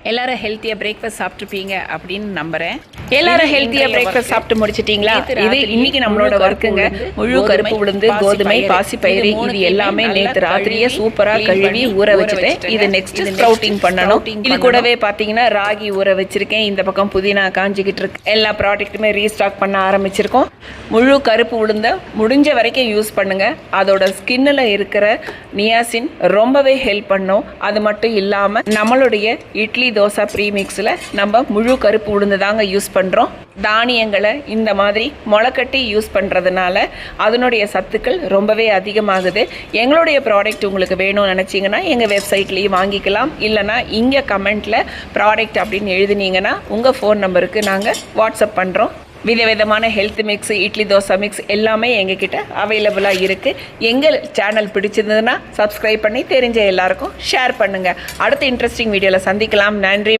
எல்லாரும் ஹெல்த்தியாக பிரேக்ஃபாஸ்ட் சாப்பிட்ருப்பீங்க அப்படின்னு நம்புகிறேன். எல்லாரும் ஹெல்த்தியாக பிரேக்ஃபாஸ்ட் சாப்பிட்டு முடிச்சிட்டிங்களா? இது இன்னைக்கு நம்மளோட ஒர்க்குங்க. முழு கருப்பு உளுந்து, கோதுமை, பாசிப்பயிறு இது எல்லாமே நேற்று ராத்திரியே சூப்பராக கழுவி ஊற வச்சுட்டேன். இது நெக்ஸ்ட் ஸ்ப்ரவுட்டிங் பண்ணணும். இது கூடவே பார்த்தீங்கன்னா ராகி ஊற வச்சிருக்கேன். இந்த பக்கம் புதினா காஞ்சிக்கிட்டு இருக்கு. எல்லா ப்ராடக்ட்டுமே ரீஸ்டாக் பண்ண ஆரம்பிச்சிருக்கோம். முழு கருப்பு உளுந்த முடிஞ்ச வரைக்கும் யூஸ் பண்ணுங்க. அதோட ஸ்கின்னில் இருக்கிற நியாசின் ரொம்பவே ஹெல்ப் பண்ணும். அது மட்டும் இல்லாமல் நம்மளுடைய இட்லி தோசை ப்ரீமிக்ஸில் நம்ம முழு கருப்பு உளுந்து தாங்க யூஸ் பண்ணுறோம். தானியங்களை இந்த மாதிரி முளைக்கட்டி யூஸ் பண்ணுறதுனால அதனுடைய சத்துக்கள் ரொம்பவே அதிகமாகுது. எங்களுடைய ப்ராடக்ட் உங்களுக்கு வேணும்னு நினச்சிங்கன்னா எங்கள் வெப்சைட்லேயும் வாங்கிக்கலாம். இல்லைனா இங்கே கமெண்ட்டில் ப்ராடக்ட் அப்படின்னு எழுதினீங்கன்னா உங்கள் ஃபோன் நம்பருக்கு நாங்கள் வாட்ஸ்அப் பண்ணுறோம். விதவிதமான health mix, idli dosa mix எல்லாமே எங்ககிட்ட அவைலபிளாக இருக்குது. எங்கள் சேனல் பிடிச்சிருந்ததுன்னா சப்ஸ்கிரைப் பண்ணி தெரிஞ்ச எல்லாருக்கும் ஷேர் பண்ணுங்கள். அடுத்த இன்ட்ரெஸ்டிங் வீடியோவில் சந்திக்கலாம். நன்றி.